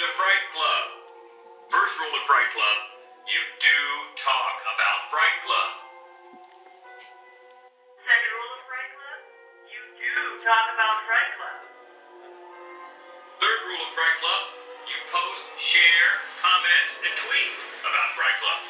to Fright Club. First rule of Fright Club, you do talk about Fright Club. Second rule of Fright Club, you do talk about Fright Club. Third rule of Fright Club, you post, share, comment, and tweet about Fright Club.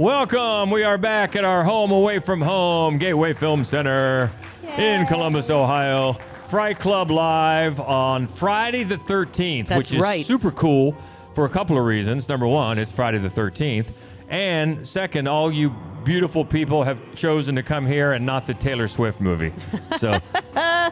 Welcome. We are back at our home away from home, Gateway Film Center in Columbus, Ohio. Fright Club Live on Friday the 13th, That's which is right. super cool for a couple of reasons. Number one, it's Friday the 13th. And second, all you beautiful people have chosen to come here and not the Taylor Swift movie. So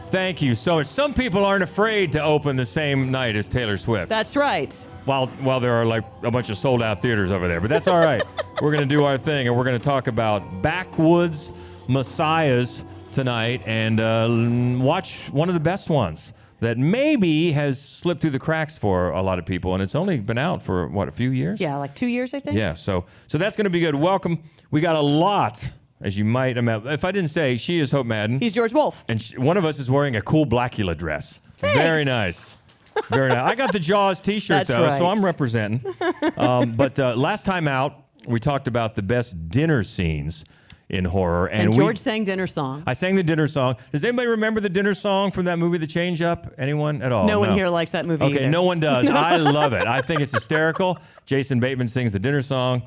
thank you so much. Some people aren't afraid to open the same night as Taylor Swift. That's right. While there are like a bunch of sold out theaters over there. But that's all right. We're going to do our thing, and we're going to talk about Backwoods Messiahs tonight and watch one of the best ones that maybe has slipped through the cracks for a lot of people, and it's only been out for, what, a few years? Yeah, like 2 years, I think. Yeah, so that's going to be good. Welcome. We got a lot, as you might imagine. If I didn't say, she is Hope Madden. He's George Wolf. And one of us is wearing a cool Blackula dress. Thanks. Very nice. Very nice. I got the Jaws t-shirt, That's though, right. so I'm representing. But last time out, we talked about the best dinner scenes in horror. And George sang dinner song. I sang the dinner song. Does anybody remember the dinner song from that movie, The Change Up? Anyone at all? No one here likes that movie Okay, either. no one does. I love it. I think it's hysterical. Jason Bateman sings the dinner song.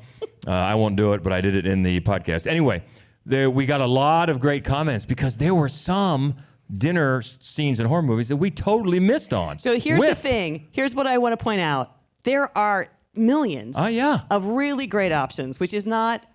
I won't do it, but I did it in the podcast. Anyway, we got a lot of great comments because there were some dinner scenes in horror movies that we totally missed on. So here's the thing. Here's what I want to point out. There are millions of really great options, which is not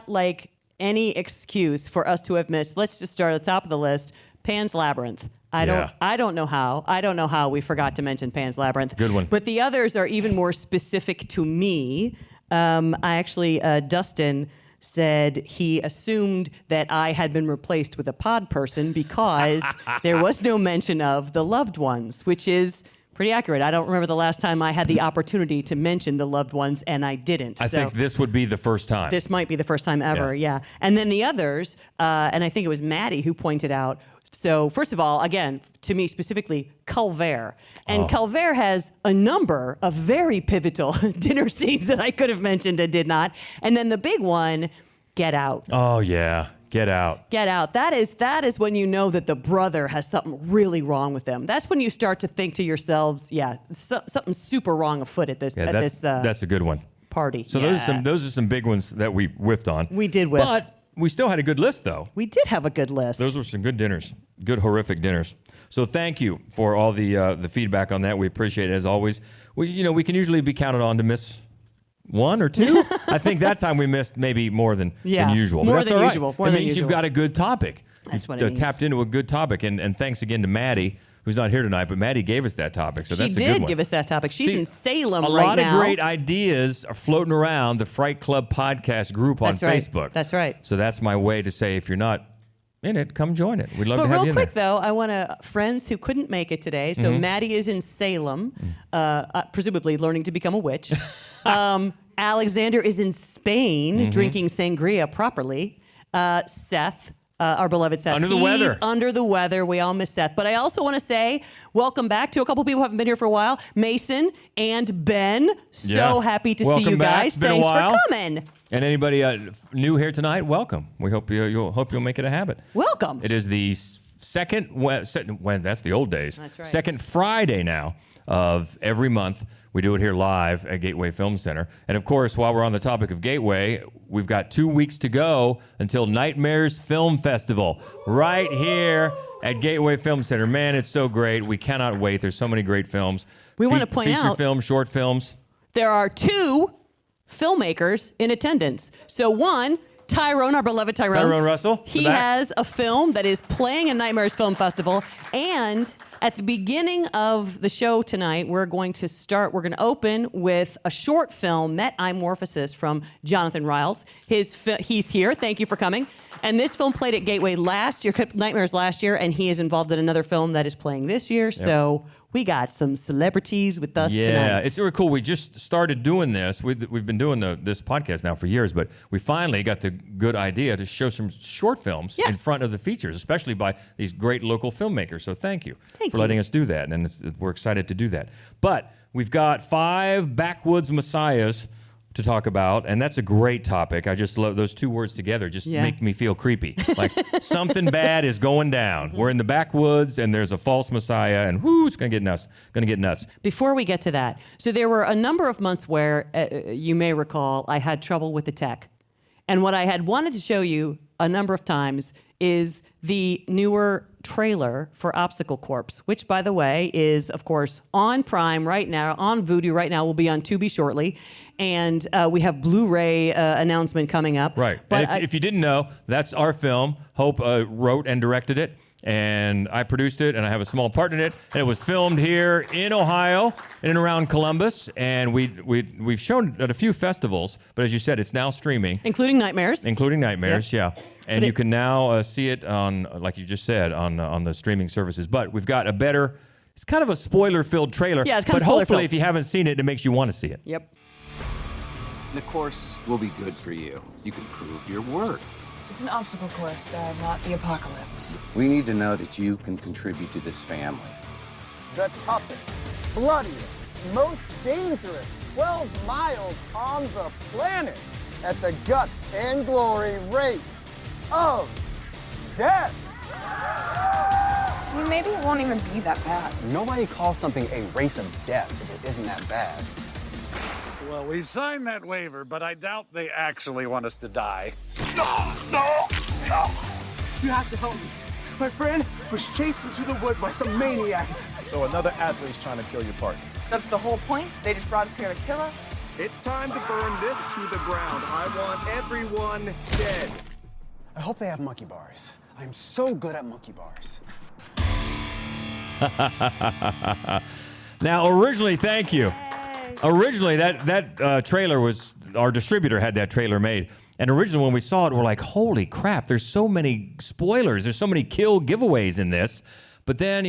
like any excuse for us to have missed. Let's just start at the top of the list. Pan's Labyrinth. I don't know how we forgot to mention Pan's Labyrinth. Good one. But the others are even more specific to me. Dustin said he assumed that I had been replaced with a pod person because there was no mention of The Loved Ones, which is pretty accurate. I don't remember the last time I had the opportunity to mention The Loved Ones, and I didn't. I think this would be the first time. This might be the first time ever, yeah. And then the others, and I think it was Maddie who pointed out, so first of all, again, to me specifically, Calvaire. And Calvaire has a number of very pivotal dinner scenes that I could have mentioned and did not. And then the big one, Get Out. Oh, yeah. Get Out. Get Out. That is when you know that the brother has something really wrong with them. That's when you start to think to yourselves, something super wrong afoot at this That's a good one. party. So those are some big ones that we whiffed on. We did whiff. But we still had a good list, though. We did have a good list. Those were some good dinners, good horrific dinners. So thank you for all the feedback on that. We appreciate it as always. We can usually be counted on to miss one or two. I think that time we missed maybe more than usual. More But that's than all right. usual. More it than means usual. you've got a good topic. That's what it You've means. tapped into a good topic, and thanks again to Maddie, who's not here tonight, but Maddie gave us that topic, so that's a good one. She did give us that topic. She's in Salem right now. A lot of great ideas are floating around the Fright Club podcast group on Facebook. That's right. So that's my way to say, if you're not in it, come join it. We'd love to have you in there. But real quick, though, I want friends who couldn't make it today. So Maddie is in Salem, presumably learning to become a witch. Alexander is in Spain, drinking sangria properly. Seth, our beloved Seth. Under the weather. Under the weather. We all miss Seth. But I also want to say welcome back to a couple people who haven't been here for a while. Mason and Ben. So happy to see you guys. Been Thanks a while. for coming. And anybody new here tonight, welcome. We hope you'll make it a habit. Welcome. It is the second that's the old days. That's right. Second Friday now of every month. We do it here live at Gateway Film Center. And of course, while we're on the topic of Gateway, we've got 2 weeks to go until Nightmares Film Festival right here at Gateway Film Center. Man, it's so great. We cannot wait. There's so many great films. We want to point out feature films, short films. There are 2 filmmakers in attendance. So one, Tyrone, our beloved Tyrone. Tyrone Russell. He has a film that is playing at Nightmares Film Festival. And at the beginning of the show tonight, we're going to open with a short film, Metamorphosis, from Jonathan Riles. He's here. Thank you for coming. And this film played at Gateway last year, Nightmares last year, and he is involved in another film that is playing this year. Yep. So we got some celebrities with us tonight. Yeah, it's really cool. We just started doing this. We've been doing this podcast now for years, but we finally got the good idea to show some short films in front of the features, especially by these great local filmmakers. So thank you for letting us do that, and we're excited to do that. But we've got 5 Backwoods Messiahs to talk about, and that's a great topic. I just love those 2 words together. Just make me feel creepy. Like something bad is going down. We're in the backwoods, and there's a false messiah, and whoo, it's gonna get nuts. Before we get to that, so there were a number of months where you may recall I had trouble with the tech, and what I had wanted to show you a number of times is the newer trailer for Obstacle Corps, which, by the way, is, of course, on Prime right now, on Vudu right now, will be on Tubi shortly, and we have Blu-ray announcement coming up. Right. But and if you didn't know, that's our film. Hope wrote and directed it, and I produced it, and I have a small part in it, and it was filmed here in Ohio, in and around Columbus, and we've shown it at a few festivals, but as you said, it's now streaming. Including Nightmares. Yeah. And you can now see it on, like you just said, on the streaming services. But we've got it's kind of a spoiler-filled trailer. Yeah, it's kind of But hopefully, if you haven't seen it, it makes you want to see it. Yep. The course will be good for you. You can prove your worth. It's an obstacle course, Dad, not the apocalypse. We need to know that you can contribute to this family. The toughest, bloodiest, most dangerous 12 miles on the planet at the Guts and Glory Race of Death. I mean, maybe it won't even be that bad. Nobody calls something a race of death if it isn't that bad. Well, we signed that waiver, but I doubt they actually want us to die. No! You have to help me. My friend was chased into the woods by some maniac. So another athlete's trying to kill your partner. That's the whole point? They just brought us here to kill us? It's time to burn this to the ground. I want everyone dead. I hope they have monkey bars. I'm so good at monkey bars. Now, originally, thank you. Originally, that trailer was, our distributor had that trailer made. And originally, when we saw it, we're like, holy crap, there's so many spoilers. There's so many kill giveaways in this. But then,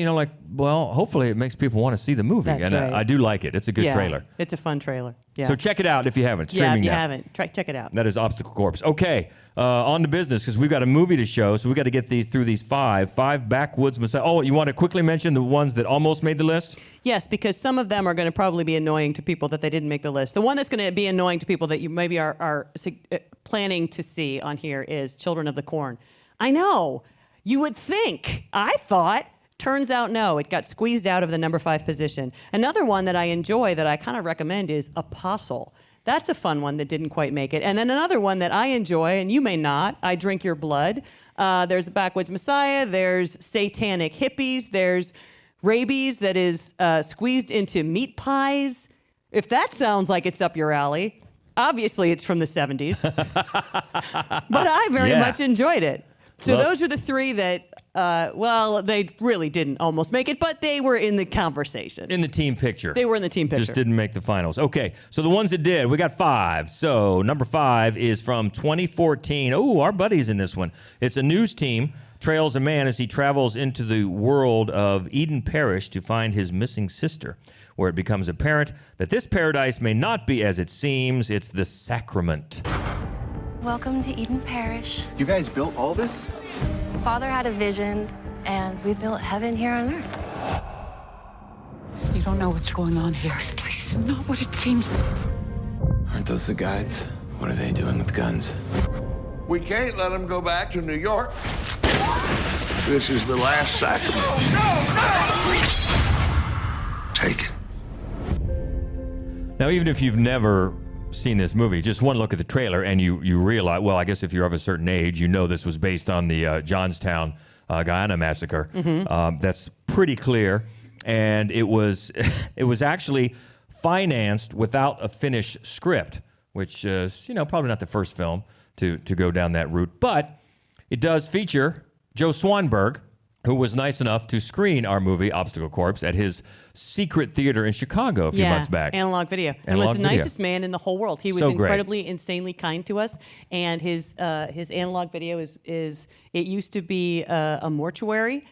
hopefully it makes people want to see the movie. That's and right. I do like it. It's a good trailer. It's a fun trailer. Yeah. So check it out if you haven't. Streaming if you now. haven't, check it out. That is Obstacle Corps. Okay, on to business, because we've got a movie to show, so we've got to get through these five Backwoods Messiahs. Oh, you want to quickly mention the ones that almost made the list? Yes, because some of them are going to probably be annoying to people that they didn't make the list. The one that's going to be annoying to people that you maybe are planning to see on here is Children of the Corn. I know. You would think. I thought. Turns out, no. It got squeezed out of the number 5 position. Another one that I enjoy that I kind of recommend is Apostle. That's a fun one that didn't quite make it. And then another one that I enjoy, and you may not, I Drink Your Blood. There's a Backwoods Messiah. There's Satanic Hippies. There's Rabies that is squeezed into meat pies. If that sounds like it's up your alley, obviously it's from the 70s. But I very much enjoyed it. So those are the 3 that, they really didn't almost make it, but they were in the conversation. In the team picture. They were in the team picture. Just didn't make the finals. Okay, so the ones that did, we got 5. So number 5 is from 2014. Oh, our buddy's in this one. It's a news team trails a man as he travels into the world of Eden Parish to find his missing sister, where it becomes apparent that this paradise may not be as it seems. It's the sacrament. Welcome to Eden Parish. You guys built all this? Father had a vision, and we built heaven here on earth. You don't know what's going on here. This place is not what it seems. Aren't those the guides? What are they doing with guns? We can't let them go back to New York. This is the last sacrament. No! Take it. Now, even if you've never seen this movie, just one look at the trailer and you realize, well, I guess if you're of a certain age, you know this was based on the Johnstown, Guyana massacre. Mm-hmm. That's pretty clear. And it was actually financed without a finished script, which is, probably not the first film to go down that route. But it does feature Joe Swanberg, who was nice enough to screen our movie, Obstacle Corps, at his secret theater in Chicago a few months back. Analog Video. And was the nicest man in the whole world. He was incredibly, insanely kind to us. And his Analog Video is it used to be a mortuary.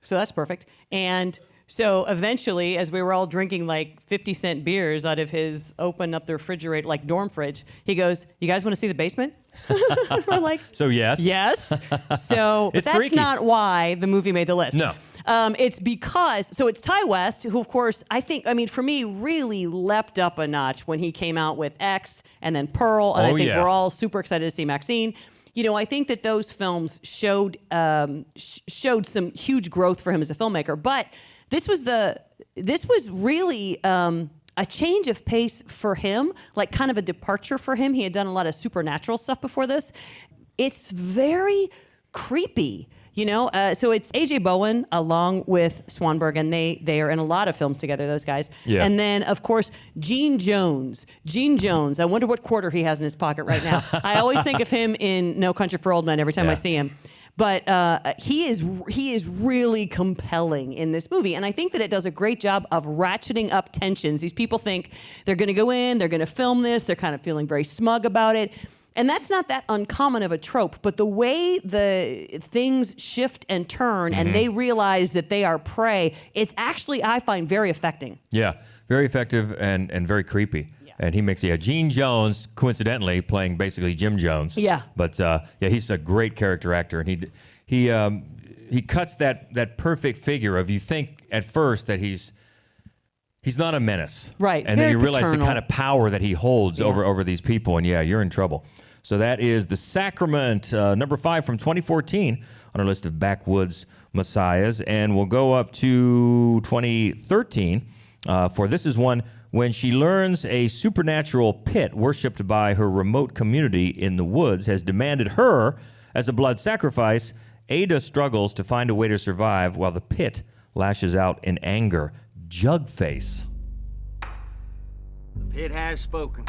So that's perfect. And So eventually, as we were all drinking like 50-cent beers out of his open up the refrigerator, like dorm fridge, he goes, "You guys want to see the basement?" We're like, So yes. yes. So but It's that's freaky. not why the movie made the list. No. It's because, so it's Ty West, who, of course, for me, really leapt up a notch when he came out with X and then Pearl. And I think we're all super excited to see Maxine. You know, I think that those films showed some huge growth for him as a filmmaker. But this was really a change of pace for him, like kind of a departure for him. He had done a lot of supernatural stuff before this. It's very creepy. You know, so it's A.J. Bowen along with Swanberg, and they are in a lot of films together, those guys. Yeah. And then, of course, Gene Jones. Gene Jones, I wonder what quarter he has in his pocket right now. I always think of him in No Country for Old Men every time I see him. But he is really compelling in this movie. And I think that it does a great job of ratcheting up tensions. These people think they're going to go in, they're going to film this, they're kind of feeling very smug about it. And that's not that uncommon of a trope, but the way the things shift and turn and they realize that they are prey, it's actually, I find, very affecting. Yeah, very effective and very creepy. Yeah. And he makes, Gene Jones, coincidentally, playing basically Jim Jones. Yeah. But, he's a great character actor. And he cuts that perfect figure of, you think at first that he's not a menace. Right. And very then you realize paternal. the kind of power that he holds over these people. And you're in trouble. So that is The Sacrament, number 5 from 2014 on our list of Backwoods Messiahs. And we'll go up to 2013 for this is one when she learns a supernatural pit worshipped by her remote community in the woods has demanded her as a blood sacrifice. Ada struggles to find a way to survive while the pit lashes out in anger. Jugface. The pit has spoken.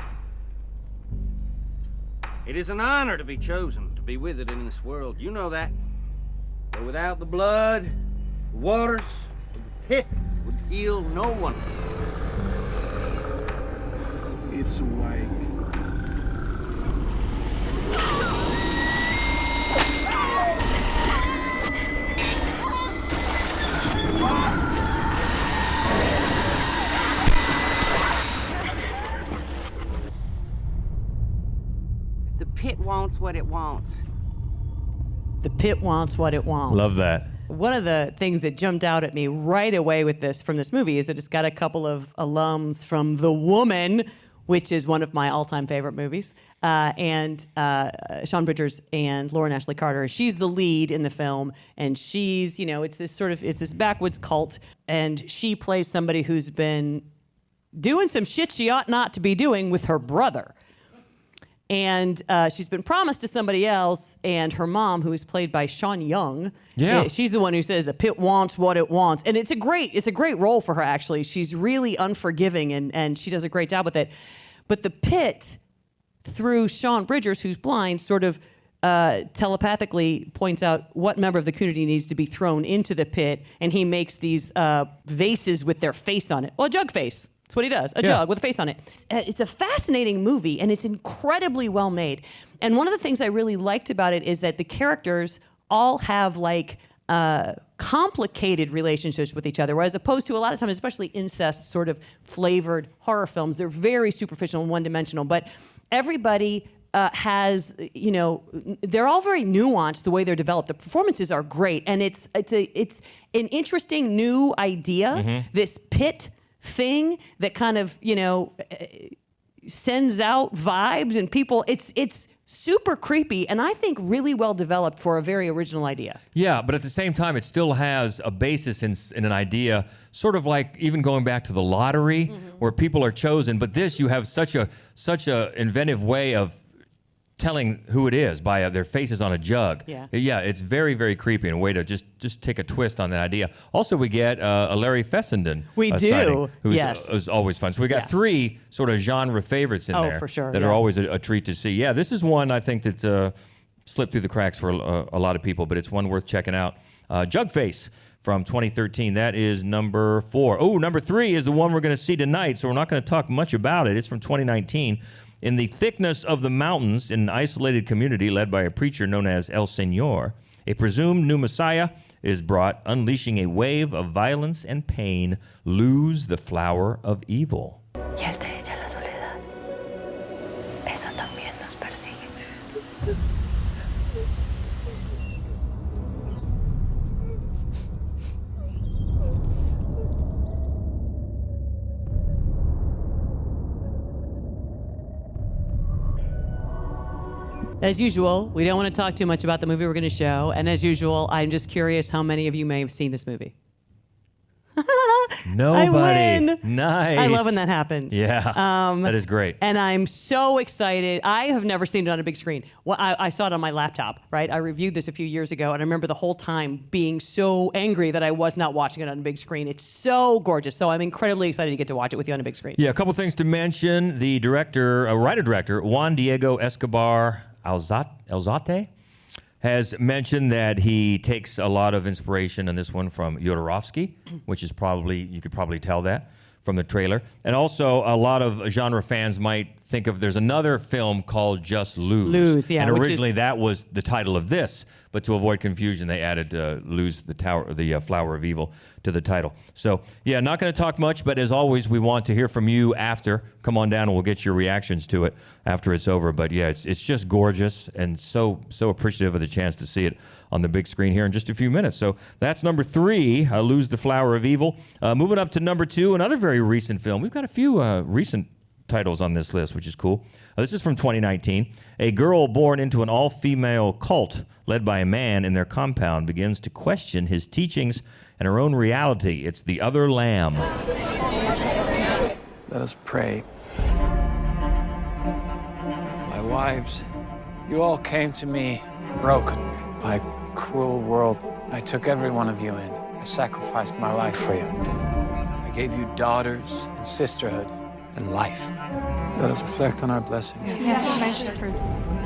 It is an honor to be chosen to be with it in this world. You know that. But without the blood, the waters of the pit would heal no one. It's awake. The pit wants what it wants. The pit wants what it wants. Love that. One of the things that jumped out at me right away from this movie is that it's got a couple of alums from The Woman, which is one of my all-time favorite movies, and Sean Bridgers and Lauren Ashley Carter. She's the lead in the film, and she's, it's this backwoods cult, and she plays somebody who's been doing some shit she ought not to be doing with her brother. And she's been promised to somebody else, and her mom, who is played by Sean Young, she's the one who says the pit wants what it wants, and it's a great role for her. Actually, she's really unforgiving, and she does a great job with it. But the pit, through Sean Bridgers, who's blind, sort of telepathically points out what member of the community needs to be thrown into the pit, and he makes these vases with their face on it. Well, a jug face. That's what he does, a jug with a face on it. It's a fascinating movie, and it's incredibly well made. And one of the things I really liked about it is that the characters all have complicated relationships with each other, whereas opposed to a lot of times, especially incest sort of flavored horror films, they're very superficial and one-dimensional. But everybody has, they're all very nuanced the way they're developed. The performances are great, and it's an interesting new idea. This pit thing that kind of sends out vibes and people. It's super creepy, and I think really well developed for a very original idea. Yeah, but at the same time, it still has a basis in an idea, sort of like even going back to the lottery, where people are chosen. But this, you have such a inventive way of telling who it is by their faces on a jug. Yeah, it's very, very creepy and a way to just take a twist on that idea. Also, we get a Larry Fessenden. We do, who's always fun. So we got 3 sort of genre favorites in there for sure, that are always a treat to see. Yeah, this is one I think that's slipped through the cracks for a lot of people, but it's one worth checking out. Jugface from 2013. That is number 4. Oh, number 3 is the one we're going to see tonight, so we're not going to talk much about it. It's from 2019. In the thickness of the mountains, in an isolated community led by a preacher known as El Señor, a presumed new Messiah is brought, unleashing a wave of violence and pain. Lose the flower of evil. As usual, we don't want to talk too much about the movie we're going to show. And as usual, I'm just curious how many of you may have seen this movie. Nobody. I win. Nice. I love when that happens. Yeah, that is great. And I'm so excited. I have never seen it on a big screen. Well, I saw it on my laptop, right? I reviewed this a few years ago, and I remember the whole time being so angry that I was not watching it on a big screen. It's so gorgeous. So I'm incredibly excited to get to watch it with you on a big screen. Yeah, a couple things to mention. The writer-director, Juan Diego Escobar Alzate, has mentioned that he takes a lot of inspiration in this one from Jodorowsky, which is you could probably tell that from the trailer. And also, a lot of genre fans might think of, there's another film called Just Lose. Lose, yeah. And originally that was the title of this, but to avoid confusion, they added Lose the Flower of Evil to the title. So, yeah, not going to talk much, but as always, we want to hear from you after. Come on down and we'll get your reactions to it after it's over. But yeah, it's just gorgeous and so appreciative of the chance to see it on the big screen here in just a few minutes. So that's number 3, Lose the Flower of Evil. Moving up to number 2, another very recent film. We've got a few recent titles on this list, which is cool. This is from 2019. A girl born into an all-female cult led by a man in their compound begins to question his teachings and her own reality. It's The Other Lamb. Let us pray. My wives, you all came to me broken by a cruel world. I took every one of you in. I sacrificed my life for you. I gave you daughters and sisterhood and life. Let us reflect on our blessings.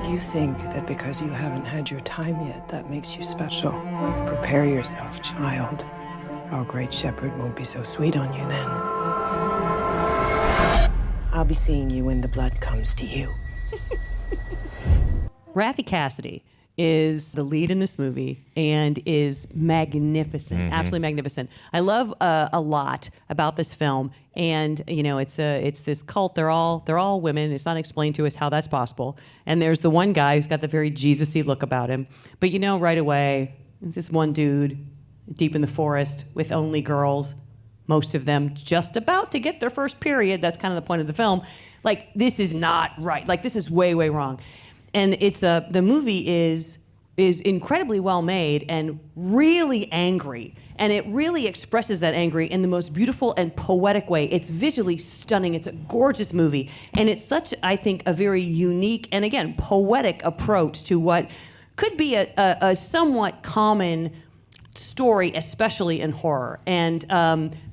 You think that because you haven't had your time yet, that makes you special. Prepare yourself, child. Our great shepherd won't be so sweet on you then. I'll be seeing you when the blood comes to you. Raffi Cassidy is the lead in this movie and is magnificent, absolutely magnificent. I love a lot about this film, and you know, it's this cult. They're all women. It's not explained to us how that's possible. And there's the one guy who's got the very Jesus-y look about him, but you know right away it's this one dude deep in the forest with only girls, most of them just about to get their first period. That's kind of the point of the film. Like, this is not right. Like, this is way wrong. And it's the movie is incredibly well made and really angry, and it really expresses that angry in the most beautiful and poetic way. It's visually stunning. It's a gorgeous movie, and it's such, I think, a very unique and again poetic approach to what could be a somewhat common story, especially in horror. And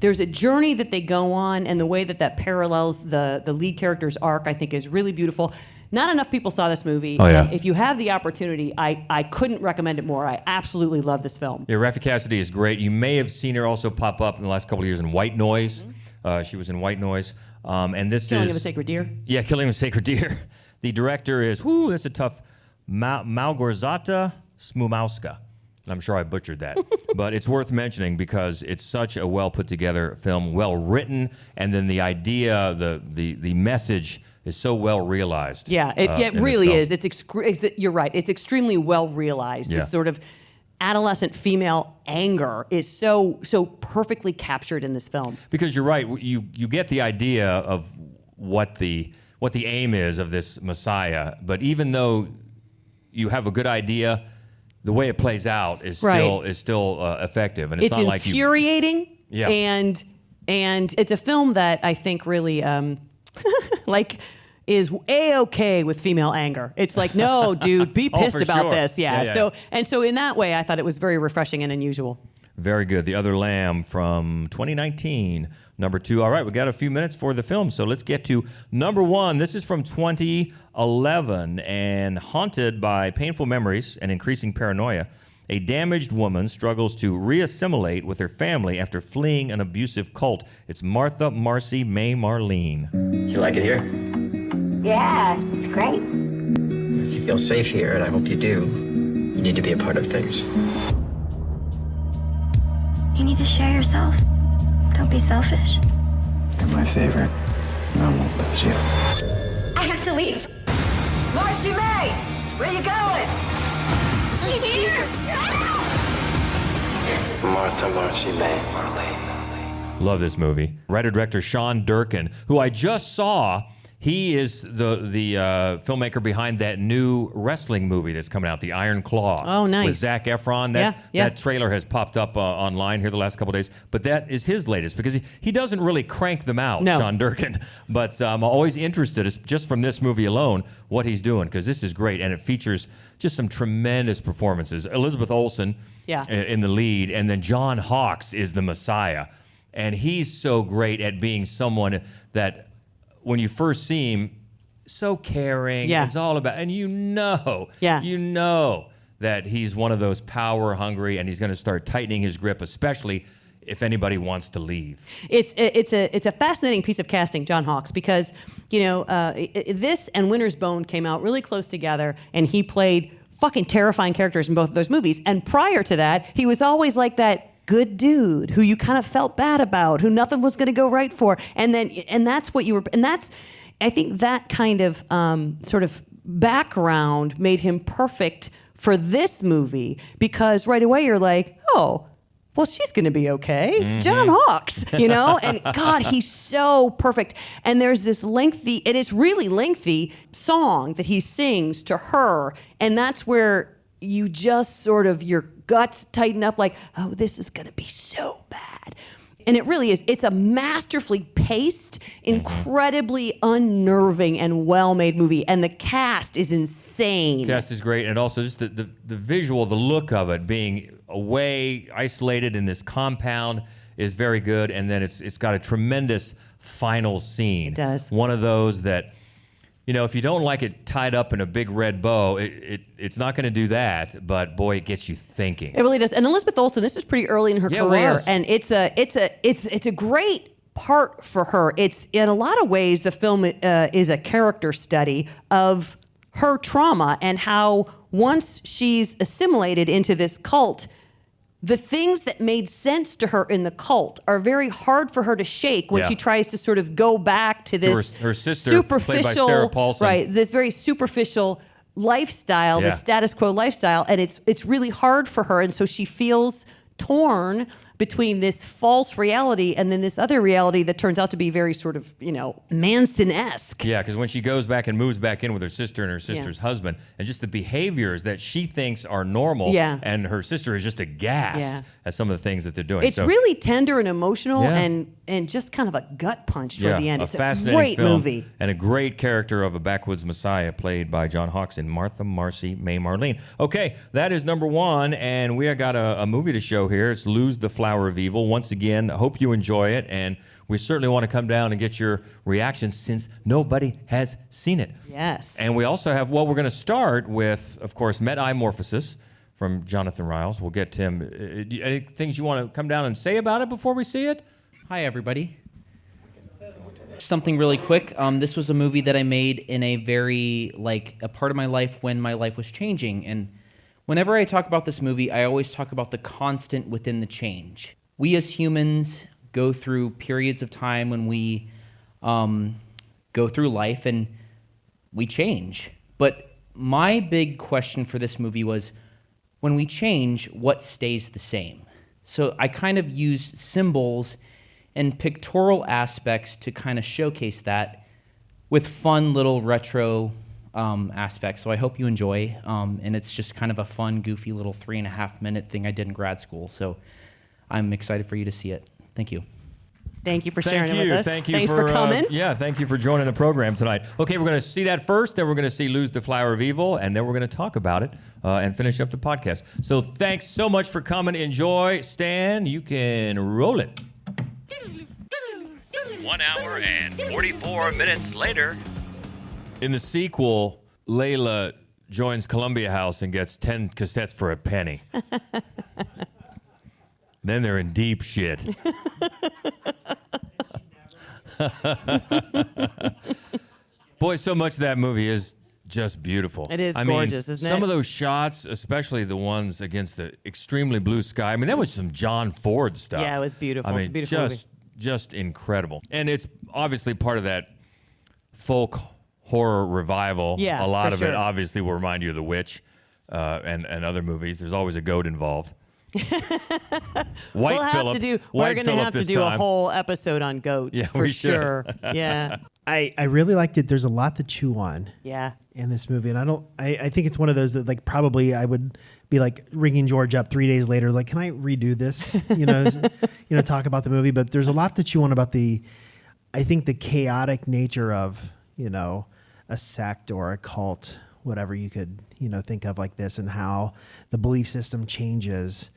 there's a journey that they go on, and the way that parallels the lead character's arc, I think, is really beautiful. Not enough people saw this movie. Oh, yeah. If you have the opportunity, I couldn't recommend it more. I absolutely love this film. Yeah, Raffi Cassidy is great. You may have seen her also pop up in the last couple of years in White Noise. She was in White Noise. And this Killing of a Sacred Deer? Yeah, Killing of a Sacred Deer. The director is, that's a tough, Małgorzata Smumowska. I'm sure I butchered that. But it's worth mentioning because it's such a well put together film, well written, and then the idea, the message is so well realized. Yeah, it really is. You're right. It's extremely well realized. Yeah. This sort of adolescent female anger is so perfectly captured in this film. Because you're right. You get the idea of what the aim is of this Messiah, but even though you have a good idea, the way it plays out is still effective, and it's not like infuriating. Yeah. And it's a film that I think really is A-okay with female anger. It's like, no, dude, be pissed about this. Yeah. So in that way, I thought it was very refreshing and unusual. Very good. The Other Lamb from 2019, number 2. All right, we got a few minutes for the film, so let's get to number 1. This is from 2011, and haunted by painful memories and increasing paranoia, a damaged woman struggles to reassimilate with her family after fleeing an abusive cult. It's Martha Marcy May Marlene. You like it here? Yeah, it's great. If you feel safe here, and I hope you do, you need to be a part of things. You need to share yourself. Don't be selfish. You're my favorite. I won't lose you. I have to leave. Marcy May, where you going? He's here. Martha, Marcy May, Marlene. Love this movie. Writer-director Sean Durkin, who I just saw. He is the filmmaker behind that new wrestling movie that's coming out, The Iron Claw. Oh, nice. With Zac Efron. That trailer has popped up online here the last couple of days. But that is his latest because he doesn't really crank them out, Sean Durkin. But I'm always interested, just from this movie alone, what he's doing because this is great. And it features just some tremendous performances. Elizabeth Olsen in the lead, and then John Hawkes is the Messiah. And he's so great at being someone that when you first see him, so caring. It's all about, and you know that he's one of those power hungry, and he's going to start tightening his grip, especially if anybody wants to leave. It's a fascinating piece of casting, John Hawkes, because this and Winter's Bone came out really close together, and he played fucking terrifying characters in both of those movies. And prior to that, he was always like that good dude who you kind of felt bad about, who nothing was going to go right for, and that's what you were, and that's, I think that kind of sort of background made him perfect for this movie because right away you're like, oh, well, she's going to be okay. It's John Hawkes, and God, he's so perfect. And there's this it is really lengthy song that he sings to her, and that's where you just sort of, your guts tighten up like, oh, this is going to be so bad. And it really is. It's a masterfully paced, incredibly unnerving and well-made movie. And the cast is insane. The cast is great. And also just the visual, the look of it, being away, isolated in this compound is very good. And then it's got a tremendous final scene. It does. One of those that, if you don't like it tied up in a big red bow, it's not going to do that. But boy, it gets you thinking. It really does. And Elizabeth Olsen, this was pretty early in her career, it was. and it's a great part for her. It's in a lot of ways the film is a character study of her trauma and how once she's assimilated into this cult, the things that made sense to her in the cult are very hard for her to shake when she tries to sort of go back to this her sister, superficial, played by Sarah Paulson. right? This very superficial lifestyle, the status quo lifestyle, and it's really hard for her, and so she feels torn between this false reality and then this other reality that turns out to be very sort of, Manson-esque. Yeah, because when she goes back and moves back in with her sister and her sister's husband, and just the behaviors that she thinks are normal, and her sister is just aghast at some of the things that they're doing. It's really tender and emotional and just kind of a gut punch toward the end. It's a great movie. And a great character of a backwoods Messiah played by John Hawkes and Martha, Marcy, May, Marlene. Okay, that is number one, and we got a movie to show here. It's Lose the Flower of Evil. Once again, I hope you enjoy it, and we certainly want to come down and get your reaction since nobody has seen it. Yes. And we also have, we're going to start with, of course, Metamorphosis from Jonathan Riles. We'll get Tim. Any things you want to come down and say about it before we see it? Hi, everybody. Something really quick. This was a movie that I made in a very, a part of my life when my life was changing. And whenever I talk about this movie, I always talk about the constant within the change. We as humans go through periods of time when we go through life and we change. But my big question for this movie was, when we change, what stays the same? So I kind of used symbols and pictorial aspects to kind of showcase that with fun little retro aspects. So I hope you enjoy. And it's just kind of a fun, goofy little 3.5-minute thing I did in grad school. So I'm excited for you to see it. Thank you. Thank you for sharing it with us. Thank you. Thanks for coming. Thank you for joining the program tonight. Okay, we're going to see that first, then we're going to see Lose the Flower of Evil, and then we're going to talk about it and finish up the podcast. So thanks so much for coming. Enjoy. Stan, you can roll it. 1 hour and 44 minutes later. In the sequel, Layla joins Columbia House and gets 10 cassettes for a penny. Then they're in deep shit. Boy, so much of that movie is just beautiful. It is I mean, gorgeous, isn't it? Some of those shots, especially the ones against the extremely blue sky. I mean, that was some John Ford stuff. Yeah, it was beautiful. I mean, It's a beautiful movie. just incredible. And it's obviously part of that folk horror revival. Yeah, a lot for of it sure. obviously will remind you of The Witch and other movies. There's always a goat involved. We're going to have to do a whole episode on goats for we should. sure. Yeah. I really liked it. There's a lot to chew on. Yeah. In this movie, and I think it's one of those that like probably I would be like ringing George up 3 days later, like, can I redo this? Talk about the movie. But there's a lot to chew on about I think the chaotic nature of a sect or a cult, whatever you could think of like this, and how the belief system changes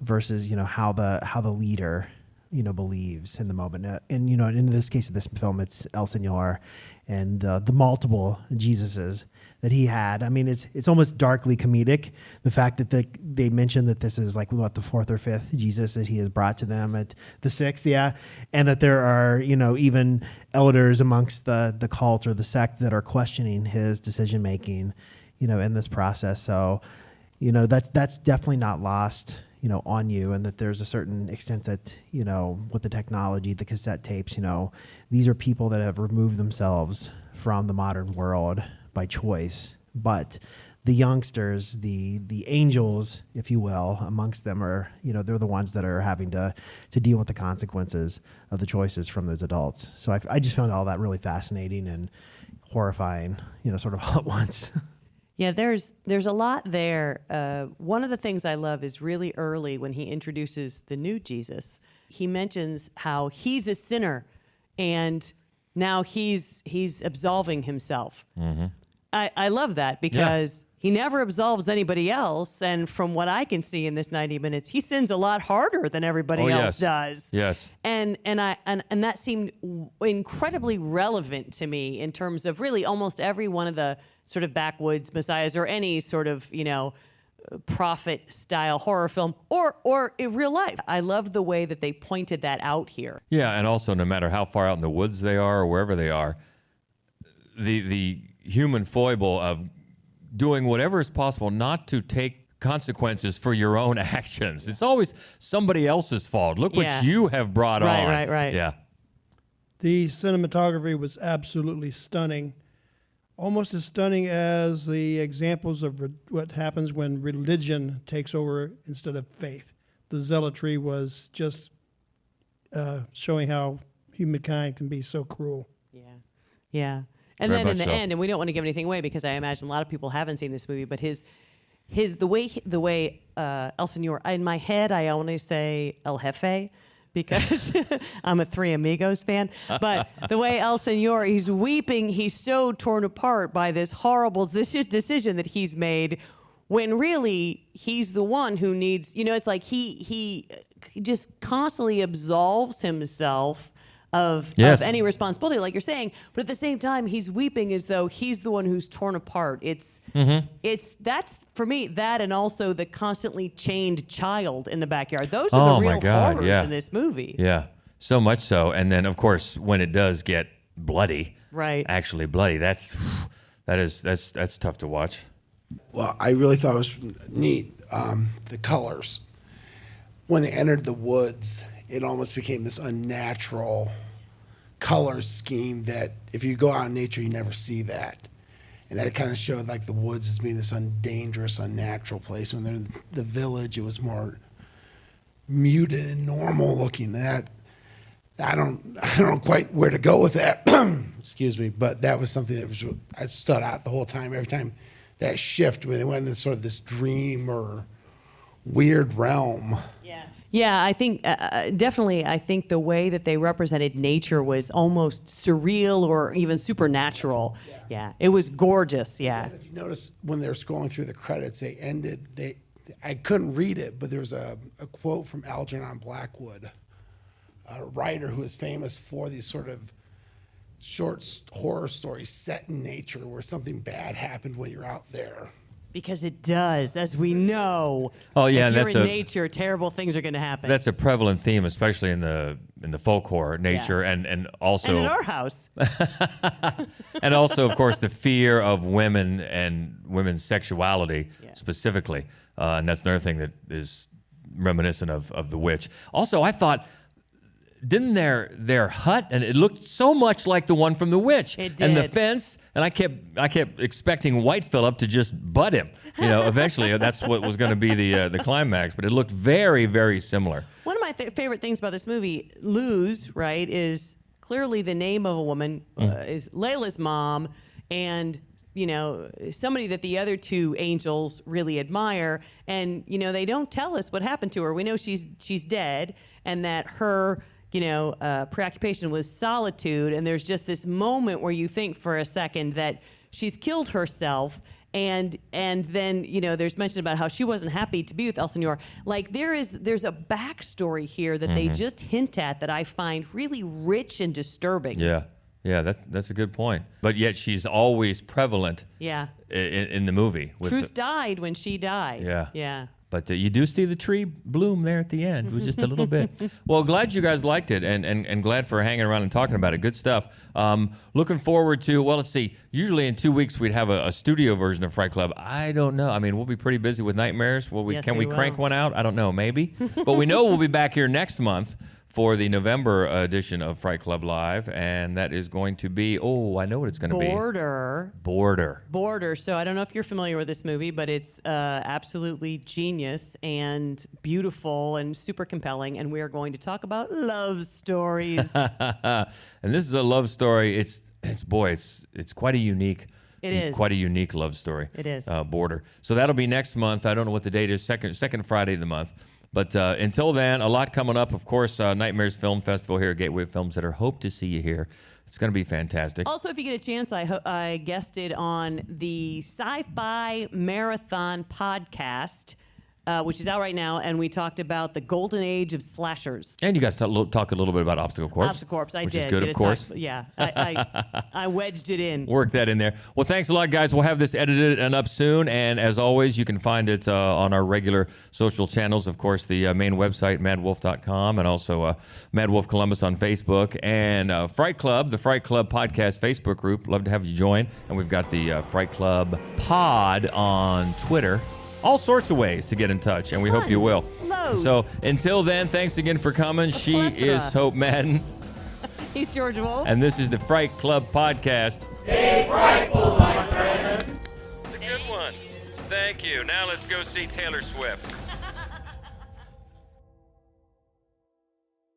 versus how the leader believes in the moment. And in this case of this film, it's El Señor and the multiple Jesuses that he had. I mean, it's almost darkly comedic, the fact that they mentioned that this is like the fourth or fifth Jesus that he has brought to them, at the sixth, and that there are even elders amongst the cult or the sect that are questioning his decision making in this process. So that's definitely not lost on you, and that there's a certain extent that, with the technology, the cassette tapes, these are people that have removed themselves from the modern world by choice. But the youngsters, the angels, if you will, amongst them are, they're the ones that are having to deal with the consequences of the choices from those adults. So I just found all that really fascinating and horrifying, sort of all at once. Yeah, there's a lot there. One of the things I love is really early when he introduces the new Jesus. He mentions how he's a sinner, and now he's absolving himself. Mm-hmm. I love that because he never absolves anybody else, and from what I can see in this 90 minutes, he sins a lot harder than everybody else does. Yes. And that seemed incredibly relevant to me in terms of really almost every one of the sort of Backwoods Messiahs or any sort of, prophet style horror film or in real life. I love the way that they pointed that out here. Yeah, and also no matter how far out in the woods they are or wherever they are, the human foible of doing whatever is possible not to take consequences for your own actions. It's always somebody else's fault. Look what you have brought on. Right. Yeah. The cinematography was absolutely stunning. Almost as stunning as the examples of what happens when religion takes over instead of faith. The zealotry was just showing how humankind can be so cruel. Yeah. And then in the end, and we don't want to give anything away because I imagine a lot of people haven't seen this movie, but the way El Señor, in my head I only say El Jefe because I'm a Three Amigos fan. But the way El Señor, he's weeping, he's so torn apart by this horrible decision that he's made, when really he's the one who needs, it's like he just constantly absolves himself of any responsibility, like you're saying, but at the same time, he's weeping as though he's the one who's torn apart. It's that's for me, that and also the constantly chained child in the backyard. Those are the real horrors in this movie. Yeah, so much so. And then, of course, when it does get bloody, actually bloody, that's tough to watch. Well, I really thought it was neat, the colors. When they entered the woods, it almost became this unnatural color scheme that if you go out in nature, you never see that. And that kind of showed like the woods as being this dangerous, unnatural place. When they're in the village, it was more muted and normal looking. That I don't know quite where to go with that. Excuse me, but that was something that I stood out the whole time. Every time that shift when they went into sort of this dream or weird realm. Yeah, I think definitely. I think the way that they represented nature was almost surreal or even supernatural. Yeah, it was gorgeous. Yeah. If you notice when they were scrolling through the credits, I couldn't read it, but there was a quote from Algernon Blackwood, a writer who is famous for these sort of short horror stories set in nature where something bad happened when you're out there. Because it does, as we know. Oh, yeah, if and you're in nature, terrible things are going to happen. That's a prevalent theme, especially in the folk horror nature, and also and in our house. and also, of course, the fear of women and women's sexuality specifically, and that's another thing that is reminiscent of The Witch. Also, I thought, didn't their hut, and it looked so much like the one from The Witch. It And the did. fence, and I kept expecting White Phillip to just butt him. Eventually that's what was going to be the climax, but it looked very, very similar. One of my favorite things about this movie, Luz, right, is clearly the name of a woman, is Layla's mom, and somebody that the other two angels really admire. And they don't tell us what happened to her. We know she's dead, and that her preoccupation was solitude. And there's just this moment where you think for a second that she's killed herself. And then there's mention about how she wasn't happy to be with Elsa Noir. Like there's a backstory here that they just hint at that I find really rich and disturbing. Yeah, that's a good point. But yet she's always prevalent. Yeah. In the movie. Truth died when she died. Yeah. Yeah. But you do see the tree bloom there at the end. It was just a little bit. Well, glad you guys liked it, and glad for hanging around and talking about it. Good stuff. Looking forward to, let's see. Usually in 2 weeks we'd have a studio version of Fright Club. I don't know. I mean, we'll be pretty busy with Nightmares. Can we crank one out? I don't know. Maybe. But we know we'll be back here next month for the November edition of Fright Club Live, and that is going to be, I know what it's going to be. Border. So I don't know if you're familiar with this movie, but it's absolutely genius and beautiful and super compelling, and we are going to talk about love stories. And this is a love story. It's quite a unique. It is. Quite a unique love story. It is. Border. So that'll be next month. I don't know what the date is, second Friday of the month. But until then, a lot coming up. Of course, Nightmares Film Festival here at Gateway Films that are hope to see you here. It's going to be fantastic. Also, if you get a chance, I guested on the Sci-Fi Marathon podcast, which is out right now, and we talked about the golden age of slashers. And you got to talk a little bit about Obstacle Corps. Obstacle Corps, I which did. Which is good, of course. I wedged it in. Work that in there. Well, thanks a lot, guys. We'll have this edited and up soon. And as always, you can find it on our regular social channels. Of course, the main website, madwolf.com, and also Mad Wolf Columbus on Facebook. And Fright Club, the Fright Club Podcast Facebook group. Love to have you join. And we've got the Fright Club Pod on Twitter. All sorts of ways to get in touch, and we hope you will. Loads. So until then, thanks again for coming. She is Hope Madden. He's George Wolf. And this is the Fright Club Podcast. Stay frightful, my friends. It's a good one. Thank you. Now let's go see Taylor Swift.